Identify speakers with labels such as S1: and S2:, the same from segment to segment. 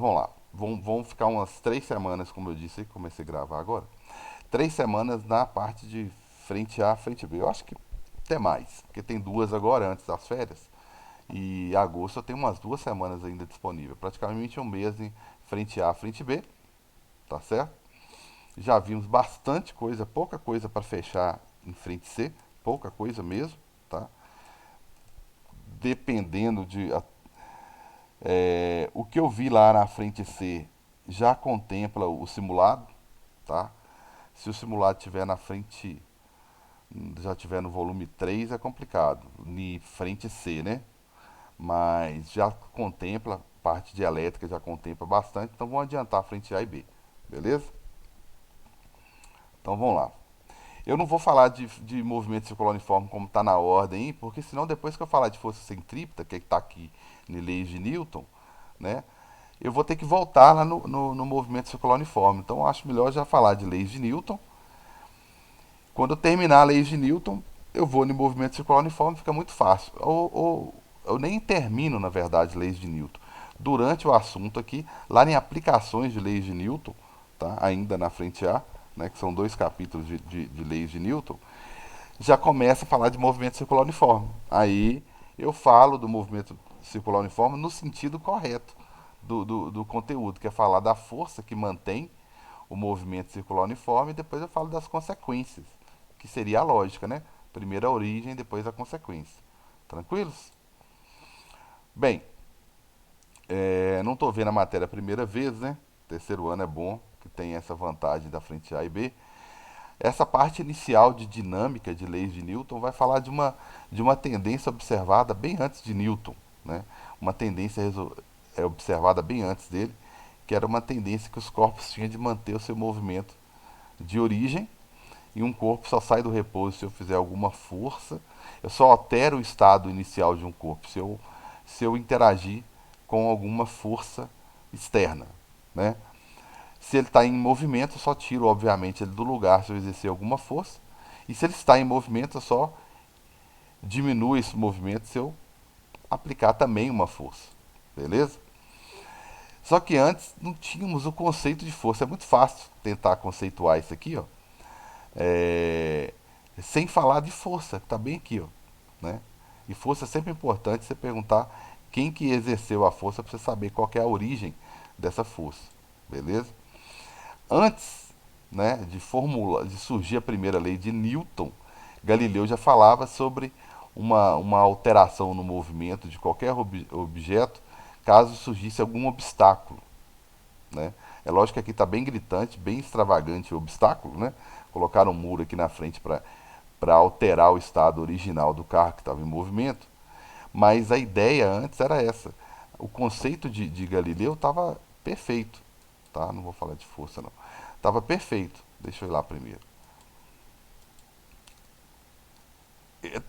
S1: vamos lá. Vamos ficar umas 3 semanas, como eu disse, comecei a gravar agora. 3 semanas na parte de frente A, frente B. Eu acho que até mais, porque tem duas agora antes das férias. E agosto eu tenho umas 2 semanas ainda disponível. Praticamente um mês em frente A, frente B, tá certo? Já vimos bastante coisa, pouca coisa para fechar em frente C, pouca coisa mesmo, tá? Dependendo de o que eu vi lá na frente C já contempla o simulado, tá? Se o simulado estiver na frente, já tiver no volume 3 é complicado, em frente C, né? Mas já contempla, parte de elétrica já contempla bastante, então vamos adiantar a frente A e B, beleza? Então vamos lá. Eu não vou falar de movimento circular uniforme como está na ordem, aí, porque senão depois que eu falar de força centrípeta, que está aqui em leis de Newton, né? Eu vou ter que voltar lá no movimento circular uniforme. Então eu acho melhor já falar de leis de Newton. Quando eu terminar a lei de Newton, eu vou no movimento circular uniforme, fica muito fácil. Ou eu nem termino, na verdade, leis de Newton. Durante o assunto aqui, lá em aplicações de leis de Newton, tá? Ainda na frente A, né, que são 2 capítulos de leis de Newton, já começa a falar de movimento circular uniforme. Aí eu falo do movimento circular uniforme no sentido correto do conteúdo, que é falar da força que mantém o movimento circular uniforme, e depois eu falo das consequências, que seria a lógica, né? Primeiro a origem, depois a consequência. Tranquilos? Bem, não estou vendo a matéria a primeira vez, né? Terceiro ano é bom, que tem essa vantagem da frente A e B. Essa parte inicial de dinâmica de leis de Newton vai falar de uma tendência observada bem antes de Newton, né? Uma tendência observada bem antes dele, que era uma tendência que os corpos tinham de manter o seu movimento de origem, e um corpo só sai do repouso se eu fizer alguma força. Eu só altero o estado inicial de um corpo se eu interagir com alguma força externa, né? Se ele está em movimento, eu só tiro, obviamente, ele do lugar se eu exercer alguma força. E se ele está em movimento, eu só diminuo esse movimento se eu aplicar também uma força. Beleza? Só que antes não tínhamos o conceito de força. É muito fácil tentar conceituar isso aqui, ó. É, sem falar de força, que está bem aqui, ó, né? E força é sempre importante você perguntar quem que exerceu a força para você saber qual que é a origem dessa força, beleza? Antes, né, de surgir a primeira lei de Newton, Galileu já falava sobre uma alteração no movimento de qualquer objeto caso surgisse algum obstáculo, né? É lógico que aqui está bem gritante, bem extravagante o obstáculo, né? Colocaram um muro aqui na frente para alterar o estado original do carro que estava em movimento, mas a ideia antes era essa. O conceito de Galileu estava perfeito, tá? Não vou falar de força não. Estava perfeito. Deixa eu ir lá primeiro.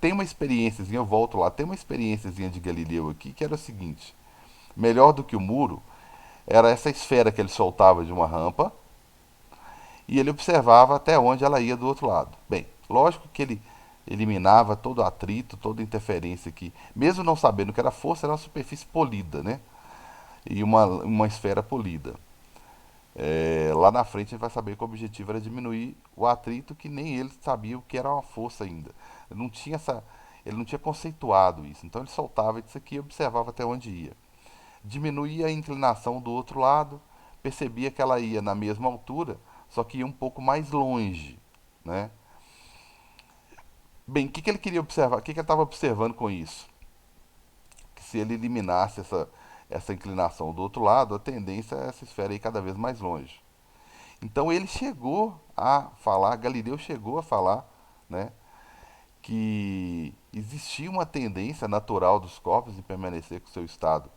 S1: Tem uma experiênciazinha, eu volto lá, tem uma experiênciazinha de Galileu aqui que era o seguinte: melhor do que o muro era essa esfera que ele soltava de uma rampa e ele observava até onde ela ia do outro lado. Bem, lógico que ele eliminava todo o atrito, toda a interferência aqui, mesmo não sabendo que era força, era uma superfície polida, né? E uma esfera polida. Lá na frente a gente vai saber que o objetivo era diminuir o atrito, que nem ele sabia o que era uma força ainda. Ele não tinha conceituado isso. Então ele soltava isso aqui e observava até onde ia. Diminuía a inclinação do outro lado, percebia que ela ia na mesma altura, só que ia um pouco mais longe, né? Bem, o que ele queria observar? O que ele estava observando com isso? Que se ele eliminasse essa inclinação do outro lado, a tendência é essa esfera ir cada vez mais longe. Então ele chegou a falar, Galileu chegou a falar, né, que existia uma tendência natural dos corpos em permanecer com seu estado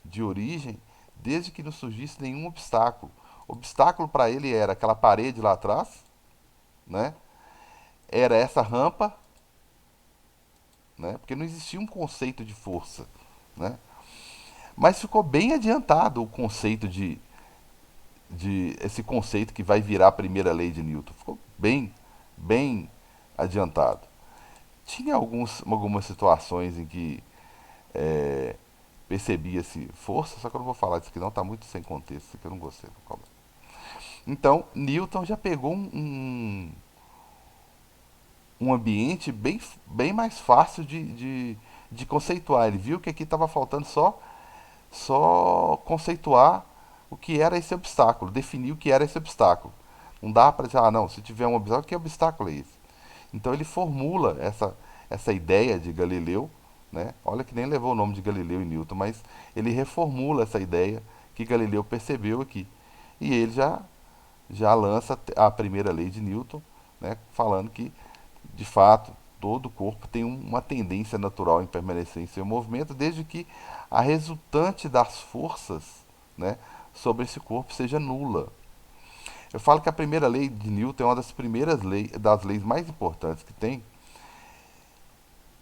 S1: de origem, desde que não surgisse nenhum obstáculo. O obstáculo para ele era aquela parede lá atrás, né? Era essa rampa, né? Porque não existia um conceito de força, né? Mas ficou bem adiantado o conceito de esse conceito que vai virar a primeira lei de Newton. Ficou bem adiantado. Tinha algumas situações em que percebia-se força, só que eu não vou falar disso aqui não, tá muito sem contexto, isso aqui eu não gostei. Então, Newton já pegou um ambiente bem mais fácil de conceituar. Ele viu que aqui estava faltando só conceituar o que era esse obstáculo, definir o que era esse obstáculo. Não dá para dizer, ah, não, se tiver um obstáculo, que obstáculo é esse? Então ele formula essa ideia de Galileu, né? Olha que nem levou o nome de Galileu e Newton, mas ele reformula essa ideia que Galileu percebeu aqui. E ele já lança a primeira lei de Newton, né? Falando que, de fato, todo corpo tem uma tendência natural em permanecer em seu movimento, desde que a resultante das forças, né, sobre esse corpo seja nula. Eu falo que a primeira lei de Newton é uma das primeiras das leis mais importantes que tem,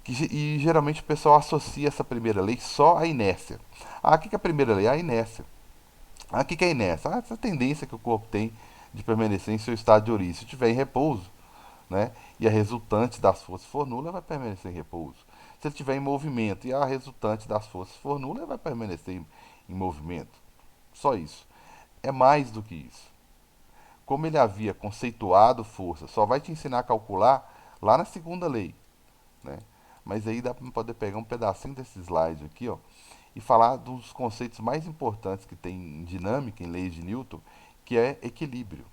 S1: e geralmente o pessoal associa essa primeira lei só à inércia. Ah, o que é a primeira lei? A inércia. Ah, o que é a inércia? Ah, essa tendência que o corpo tem de permanecer em seu estado de origem. Se estiver em repouso, né, e a resultante das forças for nula, vai permanecer em repouso. Se ele estiver em movimento e a resultante das forças for nula, vai permanecer em movimento. Só isso. É mais do que isso. Como ele havia conceituado força, só vai te ensinar a calcular lá na segunda lei, né? Mas aí dá para poder pegar um pedacinho desse slide aqui, ó, e falar dos conceitos mais importantes que tem em dinâmica, em leis de Newton, que é equilíbrio.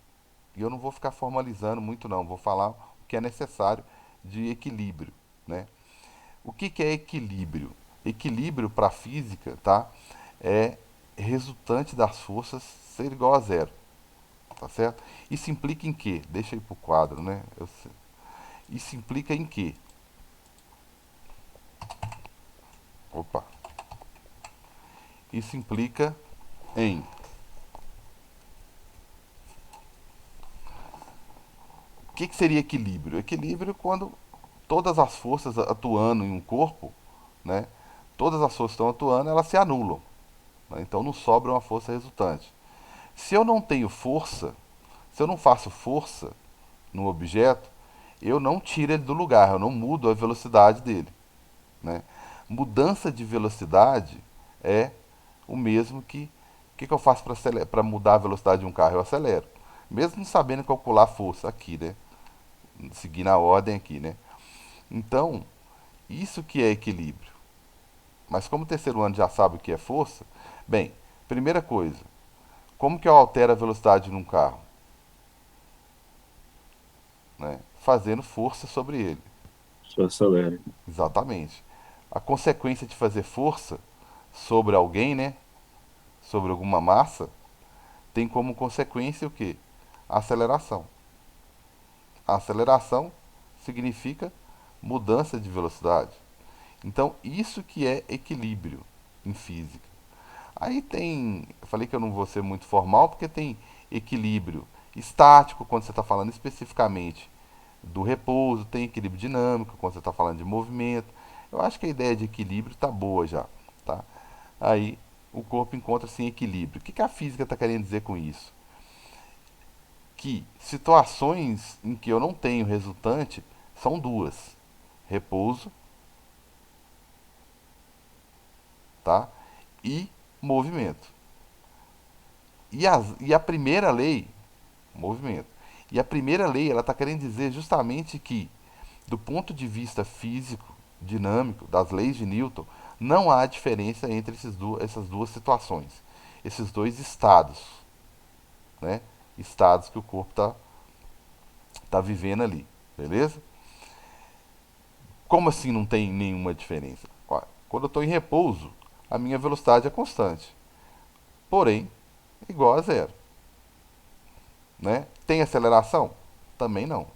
S1: E eu não vou ficar formalizando muito não, vou falar o que é necessário de equilíbrio, né? O que é equilíbrio? Equilíbrio para a física, tá? É resultante das forças ser igual a zero, tá certo? Isso implica em quê? Deixa eu ir pro quadro, né? Isso implica em quê? Opa. Isso implica em que seria equilíbrio? Equilíbrio quando todas as forças atuando em um corpo, né? Todas as forças que estão atuando, elas se anulam, né? Então não sobra uma força resultante. Se eu não tenho força, se eu não faço força no objeto, eu não tiro ele do lugar, eu não mudo a velocidade dele, né? Mudança de velocidade é o mesmo que eu faço para mudar a velocidade de um carro? Eu acelero, mesmo não sabendo calcular a força aqui, né? Seguindo a ordem aqui, né? Então, isso que é equilíbrio. Mas como o terceiro ano já sabe o que é força, bem, primeira coisa, como que eu altero a velocidade num carro? Né? Fazendo força sobre ele.
S2: Só acelera.
S1: Exatamente. A consequência de fazer força sobre alguém, né? Sobre alguma massa, tem como consequência o quê? A aceleração. A aceleração significa mudança de velocidade. Então, isso que é equilíbrio em física. Aí tem, eu falei que eu não vou ser muito formal, porque tem equilíbrio estático, quando você está falando especificamente do repouso, tem equilíbrio dinâmico, quando você está falando de movimento. Eu acho que a ideia de equilíbrio está boa já, tá? Aí o corpo encontra-se em equilíbrio. O que a física está querendo dizer com isso? Que situações em que eu não tenho resultante são duas: repouso, tá? E movimento. E a primeira lei, movimento. E a primeira lei, ela está querendo dizer justamente que, do ponto de vista físico, dinâmico, das leis de Newton, não há diferença entre essas duas situações, esses dois estados, né? Estados que o corpo tá vivendo ali, beleza? Como assim não tem nenhuma diferença? Ó, quando eu estou em repouso, a minha velocidade é constante, porém, igual a zero, né? Tem aceleração? Também não.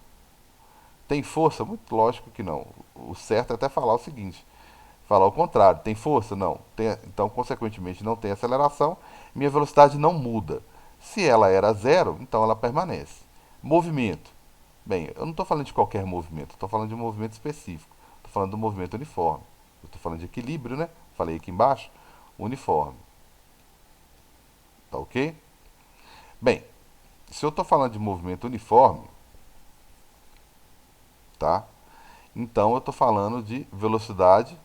S1: Tem força? Muito lógico que não. O certo é até falar o seguinte: falar o contrário. Tem força? Não. Então, consequentemente, não tem aceleração. Minha velocidade não muda. Se ela era zero, então ela permanece. Movimento. Bem, eu não estou falando de qualquer movimento. Estou falando de um movimento específico. Estou falando do movimento uniforme. Estou falando de equilíbrio, né? Falei aqui embaixo. Uniforme. Tá ok? Bem, se eu estou falando de movimento uniforme, tá? Então eu estou falando de velocidade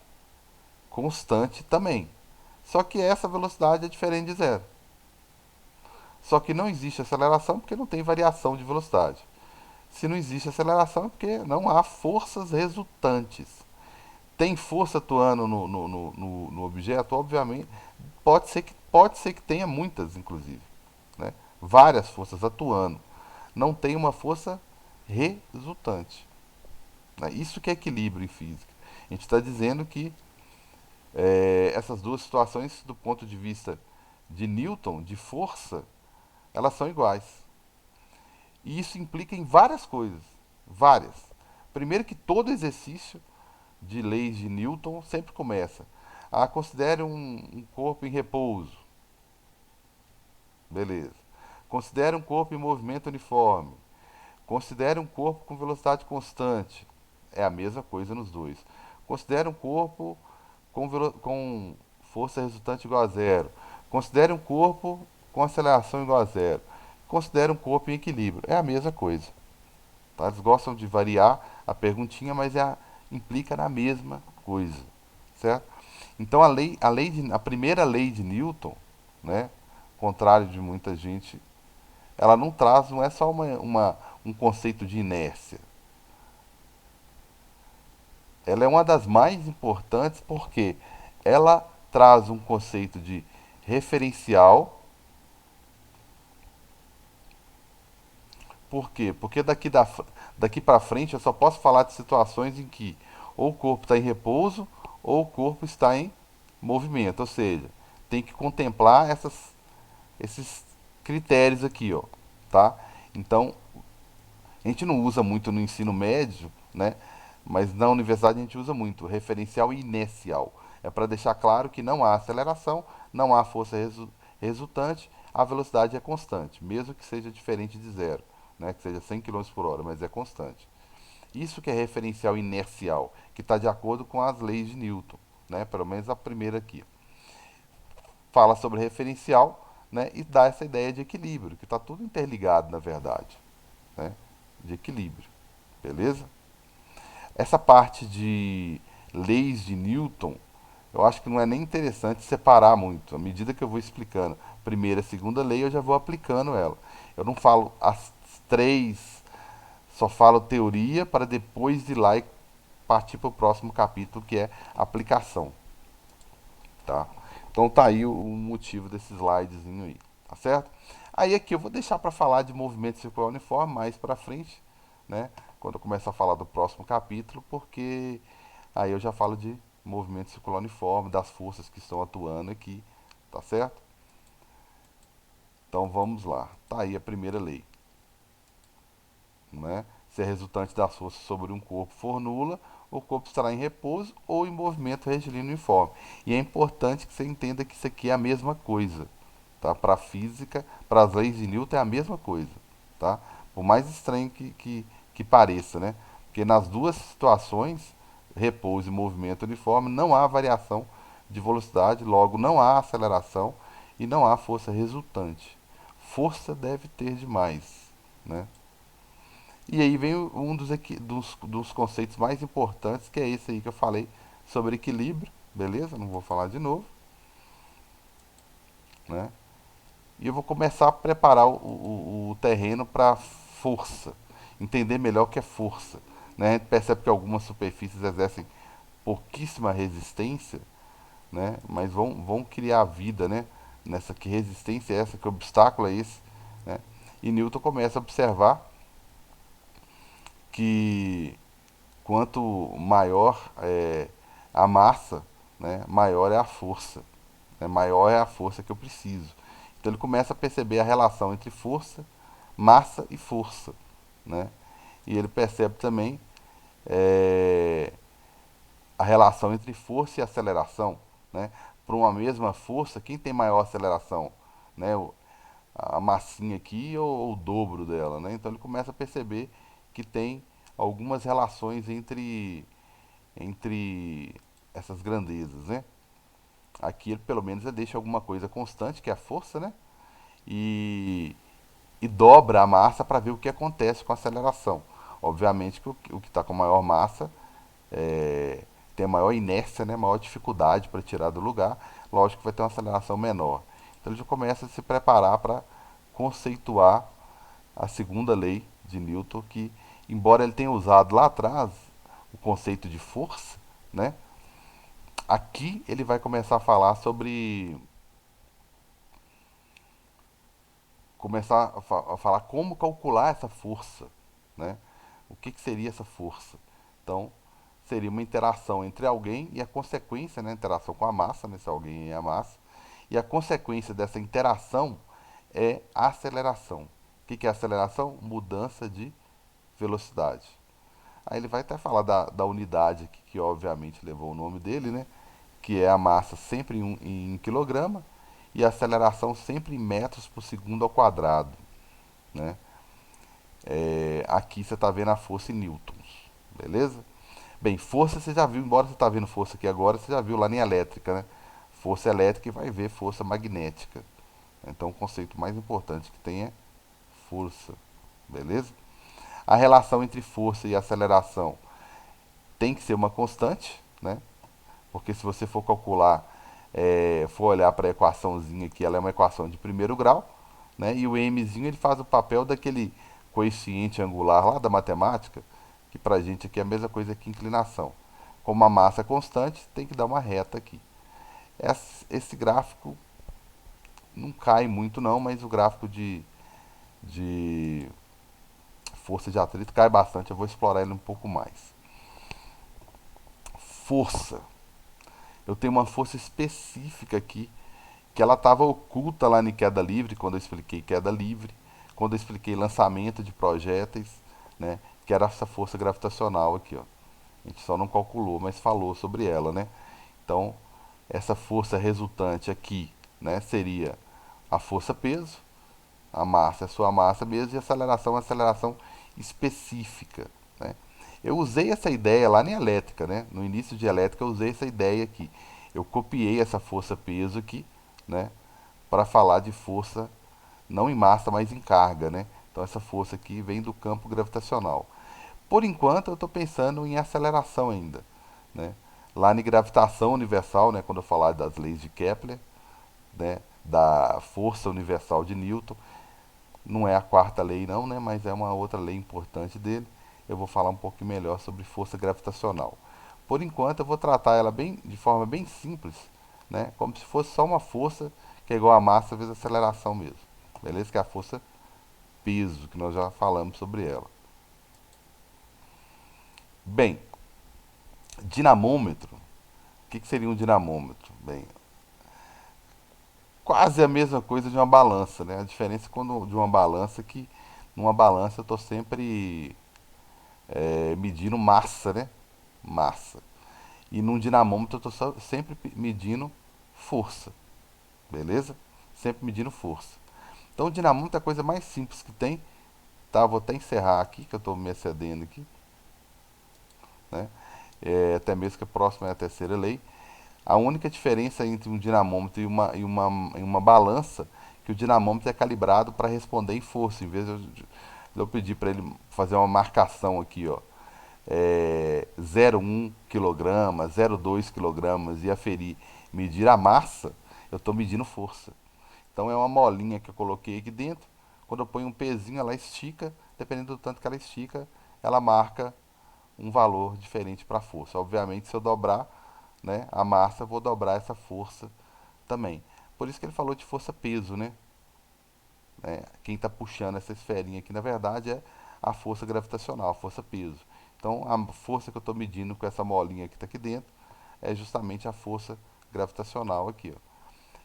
S1: constante também. Só que essa velocidade é diferente de zero. Só que não existe aceleração porque não tem variação de velocidade. Se não existe aceleração é porque não há forças resultantes. Tem força atuando no objeto? Obviamente, pode ser que tenha muitas, inclusive. Né? Várias forças atuando. Não tem uma força resultante. Né? Isso que é equilíbrio em física. A gente está dizendo que essas duas situações, do ponto de vista de Newton, de força, elas são iguais. E isso implica em várias coisas. Várias. Primeiro que todo exercício de leis de Newton sempre começa. Considere um corpo em repouso. Beleza. Considere um corpo em movimento uniforme. Considere um corpo com velocidade constante. É a mesma coisa nos dois. Considere um corpo com força resultante igual a zero. Considere um corpo com aceleração igual a zero. Considere um corpo em equilíbrio. É a mesma coisa. Tá? Eles gostam de variar a perguntinha, mas implica na mesma coisa. Certo? Então a primeira lei de Newton, né, contrário de muita gente, ela não traz, não é só um conceito de inércia. Ela é uma das mais importantes porque ela traz um conceito de referencial. Por quê? Porque daqui para frente eu só posso falar de situações em que ou o corpo está em repouso ou o corpo está em movimento. Ou seja, tem que contemplar esses critérios aqui, ó, tá? Então, a gente não usa muito no ensino médio, né? Mas na universidade a gente usa muito referencial e inercial. É para deixar claro que não há aceleração, não há força resultante, a velocidade é constante, mesmo que seja diferente de zero, né? Que seja 100 km por hora, mas é constante. Isso que é referencial inercial, que está de acordo com as leis de Newton, né? Pelo menos a primeira aqui. Fala sobre referencial, né? E dá essa ideia de equilíbrio, que está tudo interligado na verdade, né? De equilíbrio, beleza? Essa parte de leis de Newton, eu acho que não é nem interessante separar muito. À medida que eu vou explicando primeira e segunda lei, eu já vou aplicando ela. Eu não falo as três, só falo teoria para depois ir lá e partir para o próximo capítulo, que é aplicação. Tá? Então tá aí o motivo desse slidezinho aí, tá certo? Aí aqui eu vou deixar para falar de movimento circular uniforme mais para frente, né? Quando eu começar a falar do próximo capítulo, porque aí eu já falo de movimento circular uniforme, das forças que estão atuando aqui, tá certo? Então vamos lá. Tá aí a primeira lei, né? Se a resultante das forças sobre um corpo for nula, o corpo estará em repouso ou em movimento retilíneo uniforme. E é importante que você entenda que isso aqui é a mesma coisa, tá? Para a física, para as leis de Newton é a mesma coisa, tá? Por mais estranho que pareça, né? Porque nas duas situações, repouso e movimento uniforme, não há variação de velocidade, logo não há aceleração e não há força resultante. Força deve ter demais, né? E aí vem um dos conceitos mais importantes, que é esse aí que eu falei sobre equilíbrio, beleza? Não vou falar de novo, né? E eu vou começar a preparar o terreno para força, entender melhor o que é força. Né? A gente percebe que algumas superfícies exercem pouquíssima resistência, né? Mas vão criar vida, né? Nessa que resistência é essa, que obstáculo é esse, né? E Newton começa a observar que quanto maior é a massa, né, maior é a força, né, maior é a força que eu preciso. Então ele começa a perceber a relação entre força, massa e força, né? E ele percebe também é, a relação entre força e aceleração, né? Para uma mesma força, quem tem maior aceleração, né? A massinha aqui ou o dobro dela, né? Então ele começa a perceber que tem algumas relações entre essas grandezas, né? Aqui ele pelo menos ele deixa alguma coisa constante, que é a força, né? E, e dobra a massa para ver o que acontece com a aceleração. Obviamente que o que está com maior massa é, tem a maior inércia, né, maior dificuldade para tirar do lugar, lógico que vai ter uma aceleração menor. Então ele já começa a se preparar para conceituar a segunda lei de Newton, que, embora ele tenha usado lá atrás o conceito de força, né, aqui ele vai começar a falar sobre a falar como calcular essa força, né? O que seria essa força? Então, seria uma interação entre alguém e a consequência, né, interação com a massa, né, se alguém é a massa, e a consequência dessa interação é a aceleração. O que é aceleração? Mudança de velocidade. Aí ele vai até falar da unidade que obviamente levou o nome dele, né? Que é a massa sempre em quilograma e a aceleração sempre em metros por segundo ao quadrado, né? Aqui você está vendo a força em newtons, beleza? Bem, força você já viu, embora você está vendo força aqui agora, você já viu lá em elétrica, né? Força elétrica e vai ver força magnética. Então o conceito mais importante que tem é força, beleza? A relação entre força e aceleração tem que ser uma constante, né? Porque se você for calcular, for olhar para a equaçãozinha aqui, ela é uma equação de primeiro grau, né? E o mzinho ele faz o papel daquele coeficiente angular lá da matemática, que para a gente aqui é a mesma coisa que inclinação. Como a massa é constante, tem que dar uma reta aqui. Esse gráfico não cai muito não, mas o gráfico de força de atrito cai bastante. Eu vou explorar ele um pouco mais. Força. Eu tenho uma força específica aqui, que ela estava oculta lá em queda livre, quando eu expliquei queda livre, quando eu expliquei lançamento de projéteis, né, que era essa força gravitacional aqui, ó. A gente só não calculou, mas falou sobre ela, né? Então, essa força resultante aqui, né, seria a força peso, a massa é a sua massa mesmo, e a aceleração é uma aceleração específica, né? Eu usei essa ideia lá em elétrica, né? No início de elétrica eu usei essa ideia aqui. Eu copiei essa força peso aqui, né, para falar de força não em massa, mas em carga, né? Então essa força aqui vem do campo gravitacional. Por enquanto eu estou pensando em aceleração ainda, né? Lá em gravitação universal, né, quando eu falar das leis de Kepler, né, da força universal de Newton, não é a quarta lei não, né, mas é uma outra lei importante dele. Eu vou falar um pouquinho melhor sobre força gravitacional. Por enquanto eu vou tratar ela de forma bem simples, né, como se fosse só uma força que é igual a massa vezes a aceleração mesmo. Beleza? Que é a força peso, que nós já falamos sobre ela. Bem, dinamômetro. O que seria um dinamômetro? Bem, quase a mesma coisa de uma balança, né? A diferença de uma balança é que numa balança eu estou sempre medindo massa, né? Massa. E num dinamômetro eu estou sempre medindo força, beleza? Sempre medindo força. Então o dinamômetro é a coisa mais simples que tem, tá? Vou até encerrar aqui, que eu estou me excedendo aqui, né? Até mesmo que a próxima é a terceira lei. A única diferença entre um dinamômetro e uma balança é que o dinamômetro é calibrado para responder em força, em vez de eu pedir para ele fazer uma marcação aqui, ó, 0,1 kg, 0,2 kg e aferir, medir a massa, eu estou medindo força. Então é uma molinha que eu coloquei aqui dentro. Quando eu ponho um pezinho, ela estica, dependendo do tanto que ela estica, ela marca um valor diferente para a força. Obviamente, se eu dobrar, né, a massa, eu vou dobrar essa força também. Por isso que ele falou de força-peso, né? Quem está puxando essa esferinha aqui, na verdade, é a força gravitacional, a força-peso. Então, a força que eu estou medindo com essa molinha que está aqui dentro é justamente a força gravitacional aqui, ó.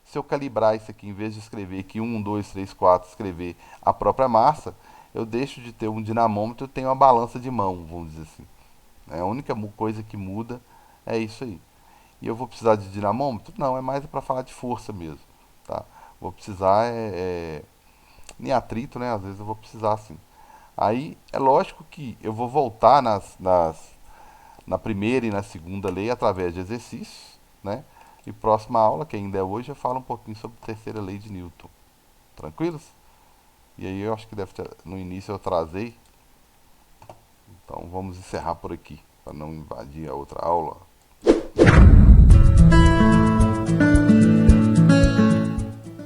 S1: Se eu calibrar isso aqui, em vez de escrever aqui 1, 2, 3, 4, escrever a própria massa, eu deixo de ter um dinamômetro e tenho uma balança de mão, vamos dizer assim. A única coisa que muda é isso aí. E eu vou precisar de dinamômetro? Não, é mais para falar de força mesmo, tá? Vou precisar em atrito, né? Às vezes eu vou precisar sim. Aí é lógico que eu vou voltar na primeira e na segunda lei através de exercícios, né? E próxima aula, que ainda é hoje, eu falo um pouquinho sobre a terceira lei de Newton. Tranquilos? E aí eu acho que no início eu trazei. Então vamos encerrar por aqui, para não invadir a outra aula.